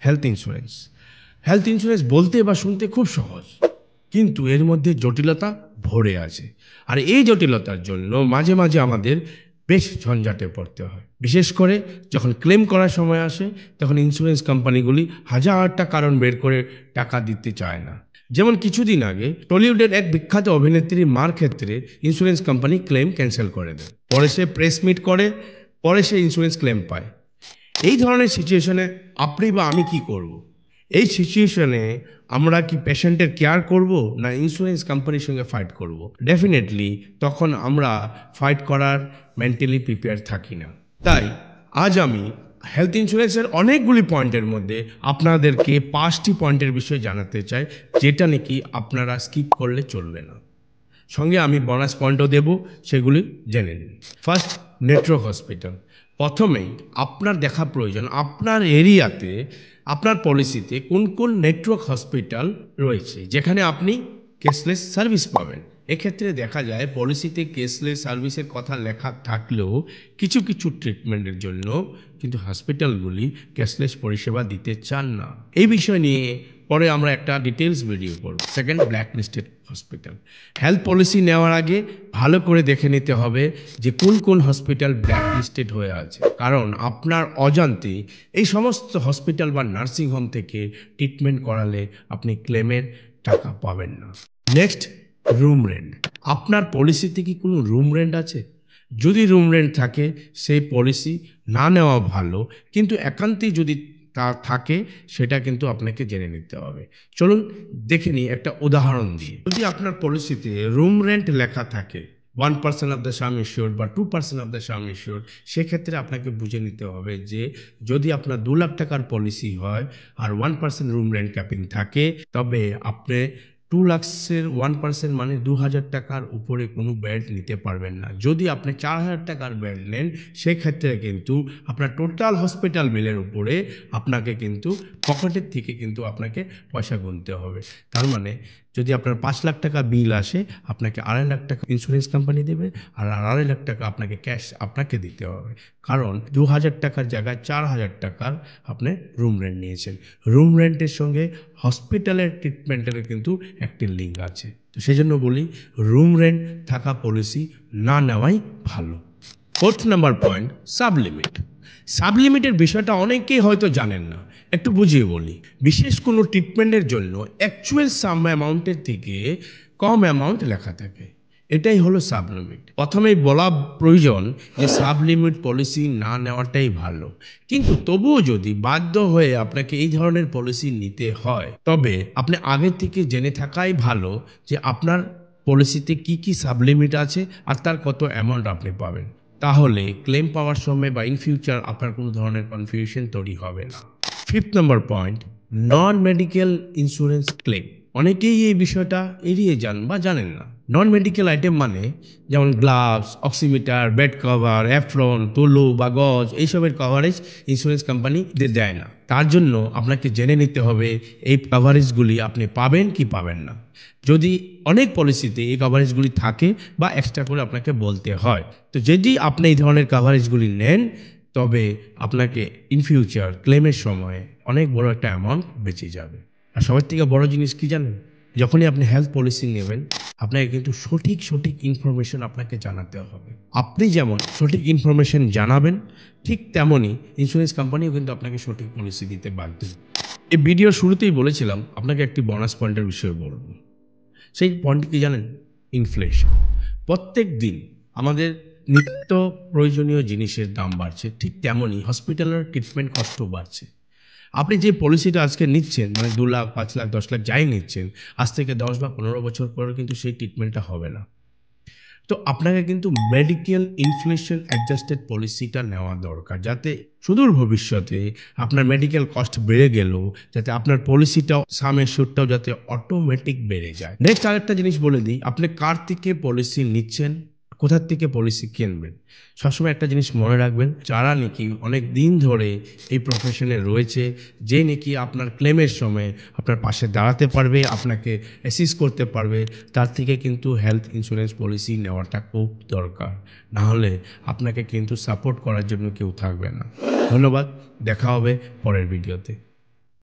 Health insurance বলতে বা শুনতে খুব সহজ, কিন্তু এর মধ্যে জটিলতা ভরে আছে। আর এই জটিলতার জন্য মাঝে মাঝে আমাদের বেশ ঝঞ্ঝাটে পড়তে হয়। বিশেষ করে যখন ক্লেম করার সময় আসে, তখন ইন্স্যুরেন্স কোম্পানিগুলি হাজারটা কারণ বের করে টাকা দিতে চায় না। যেমন কিছুদিন আগে টলিউডের এক বিখ্যাত অভিনেত্রীর মার ক্ষেত্রে ইন্স্যুরেন্স কোম্পানি ক্লেম ক্যান্সেল করে দেয়। পরে সে প্রেস মিট করে, পরে সে ইন্স্যুরেন্স ক্লেম পায়। এই ধরনের সিচুয়েশনে আপনি বা আমি কি করব? এই সিচুয়েশনে আমরা কি পেশেন্টের কেয়ার করব, না ইন্স্যুরেন্স কোম্পানির সঙ্গে ফাইট করব? ডেফিনেটলি তখন আমরা ফাইট করার মেন্টালি প্রিপেয়ার থাকি না। তাই আজ আমি হেলথ ইন্স্যুরেন্সের অনেকগুলি পয়েন্টের মধ্যে আপনাদেরকে 5টি পয়েন্টের বিষয়ে জানাতে চাই, যেটা নাকি আপনারা স্কিপ করলে চলবে না। সঙ্গে আমি বোনাস পয়েন্টও দেব, সেগুলি জেনে নিন। First, network hospital. প্রথমেই আপনার দেখা প্রয়োজন আপনার এরিয়াতে, আপনার পলিসিতে কোন কোন নেটওয়ার্ক হসপিটাল রয়েছে যেখানে আপনি ক্যাশলেস সার্ভিস পাবেন। এক্ষেত্রে দেখা যায় পলিসিতে ক্যাশলেস সার্ভিসের কথা লেখা থাকলেও কিছু কিছু ট্রিটমেন্টের জন্য কিন্তু হসপিটালগুলি ক্যাশলেস পরিষেবা দিতে চান না। এই বিষয় নিয়ে পরে আমরা একটা ডিটেলস ভিডিও করব। Second, black listed hospital. Health policy নেওয়ার আগে ভালো করে দেখে নিতে হবে যে কোন কোন হসপিটাল ব্ল্যাক লিস্টেড হয়ে আছে, কারণ আপনার অজান্তে এই সমস্ত হসপিটাল বা নার্সিং হোম থেকে ট্রিটমেন্ট করালে আপনি ক্লেমের টাকা পাবেন না। Next, room rent. আপনার পলিসিতে কি কোনো রুম রেন্ট আছে? যদি রুম রেন্ট থাকে, সেই পলিসি না নেওয়া ভালো, কিন্তু একান্তই যদি তা থাকে সেটা কিন্তু আপনাকে জেনে নিতে হবে। চলুন দেখে নিই একটা উদাহরণ দিয়ে। যদি আপনার পলিসিতে রুম রেন্ট লেখা থাকে 1% অফ দ্য সাম ইনস্যুরড বা 2% অফ দ্য সাম ইনস্যুরড, সেক্ষেত্রে আপনাকে বুঝে নিতে হবে যে যদি আপনার 2 লাখ টাকার পলিসি হয় আর 1% রুম রেন্ট ক্যাপিং থাকে, তবে আপনি 2 লাখের 1% মানে 2,000 টাকার উপরে কোনো বেড নিতে পারবেন না। যদি আপনি 4,000 টাকার বেড নেন, সেক্ষেত্রে কিন্তু আপনার টোটাল হসপিটাল বিলের উপরে আপনাকে কিন্তু পকেটের থেকে কিন্তু আপনাকে পয়সা গুনতে হবে। তার মানে যদি আপনার 5 লাখ টাকা বিল আসে, আপনাকে 2.5 লাখ টাকা ইন্স্যুরেন্স কোম্পানি দেবে, আর 2.5 লাখ টাকা আপনাকে ক্যাশ আপনাকে দিতে হবে, কারণ 2,000 টাকার জায়গায় 4,000 টাকার আপনি রুম রেন্ট নিয়েছেন। রুম রেন্টের সঙ্গে হসপিটালের ট্রিটমেন্টের কিন্তু একটি লিঙ্ক আছে। তো সেই জন্য বলি, রুম রেন্ট থাকা পলিসি না নেওয়াই ভালো। Fourth number point, sublimit. সাবলিমিটের বিষয়টা অনেকেই হয়তো জানেন না, একটু বুঝিয়ে বলি। বিশেষ কোনো ট্রিটমেন্টের জন্য অ্যাকচুয়াল সাম অ্যামাউন্টের থেকে কম অ্যামাউন্ট লেখা থাকে, এটাই হলো সাবলিমিট। প্রথমেই বলা প্রয়োজন যে সাবলিমিট পলিসি না নেওয়াটাই ভালো, কিন্তু তবুও যদি বাধ্য হয়ে আপনাকে এই ধরনের পলিসি নিতে হয়, তবে আপনি আগে থেকে জেনে থাকাই ভালো যে আপনার পলিসিতে কি কি সাবলিমিট আছে আর তার কত অ্যামাউন্ট আপনি পাবেন। তাহলে ক্লেম পাওয়ার সময় বা ইন ফিউচার আপনার কোনো ধরনের কনফিউশন তৈরি হবে না। Fifth number point, non medical insurance claim. অনেকেই এই বিষয়টা এড়িয়ে যান বা জানেন না। নন মেডিকেল আইটেম মানে যেমন gloves, oximeter, bed cover, apron, তুলো বা গজ, এইসবের কভারেজ ইন্স্যুরেন্স কোম্পানি দেয় না। তার জন্য আপনাকে জেনে নিতে হবে এই কভারেজগুলি আপনি পাবেন কি পাবেন না। যদি অনেক পলিসিতে এই কভারেজগুলি থাকে বা এক্সট্রা করে আপনাকে বলতে হয়, তো যদি আপনি এই ধরনের কভারেজগুলি নেন, তবে আপনাকে ইন ফিউচার ক্লেমের সময় অনেক বড় একটা অ্যামাউন্ট বেঁচে যাবে। আর সবার থেকে বড় জিনিস কি জানেন? যখনই আপনি হেলথ পলিসি নেবেন, আপনাকে কিন্তু সঠিক ইনফরমেশন আপনাকে জানাতে হবে। আপনি যেমন সঠিক ইনফরমেশন জানাবেন, ঠিক তেমনই ইন্স্যুরেন্স কোম্পানিও কিন্তু আপনাকে সঠিক পলিসি দিতে বাধ্য। এই ভিডিওর শুরুতেই বলেছিলাম আপনাকে একটি বোনাস পয়েন্টের বিষয়ে বলব। সেই পয়েন্ট কি জানেন? ইনফ্লেশন। প্রত্যেক দিন আমাদের নিত্য প্রয়োজনীয় জিনিসের দাম বাড়ছে, ঠিক তেমনই হসপিটালের ট্রিটমেন্ট কষ্টও বাড়ছে। আপনি যে পলিসিটা আজকে নিচ্ছেন, মানে 2 লাখ, 5 লাখ, 10 লাখ যাই নিচ্ছেন, আজ থেকে 10 বা 15 বছর পরে কিন্তু সেই ট্রিটমেন্টটা হবে না। তো আপনাকে কিন্তু মেডিকেল ইনফ্লেশন অ্যাডজাস্টেড পলিসিটা নেওয়া দরকার, যাতে সুদূর ভবিষ্যতে আপনার মেডিকেল কস্ট বেড়ে গেলেও যাতে আপনার পলিসিটাও সাম এশিওরটাও যাতে অটোমেটিক বেড়ে যায়। নেক্সট আরেকটা জিনিস বলে দিই, আপনি কার থেকে পলিসি নিচ্ছেন, কোথার থেকে পলিসি কিনবেন, সবসময় একটা জিনিস মনে রাখবেন, যারা নাকি অনেক দিন ধরে এই প্রফেশনে রয়েছে, যে নাকি আপনার ক্লেমের সময় আপনার পাশে দাঁড়াতে পারবে, আপনাকে অ্যাসিস্ট করতে পারবে, তার থেকে কিন্তু হেলথ ইন্স্যুরেন্স পলিসি নেওয়াটা খুব দরকার। না হলে আপনাকে কিন্তু সাপোর্ট করার জন্য কেউ থাকবে না। ধন্যবাদ, দেখা হবে পরের ভিডিওতে।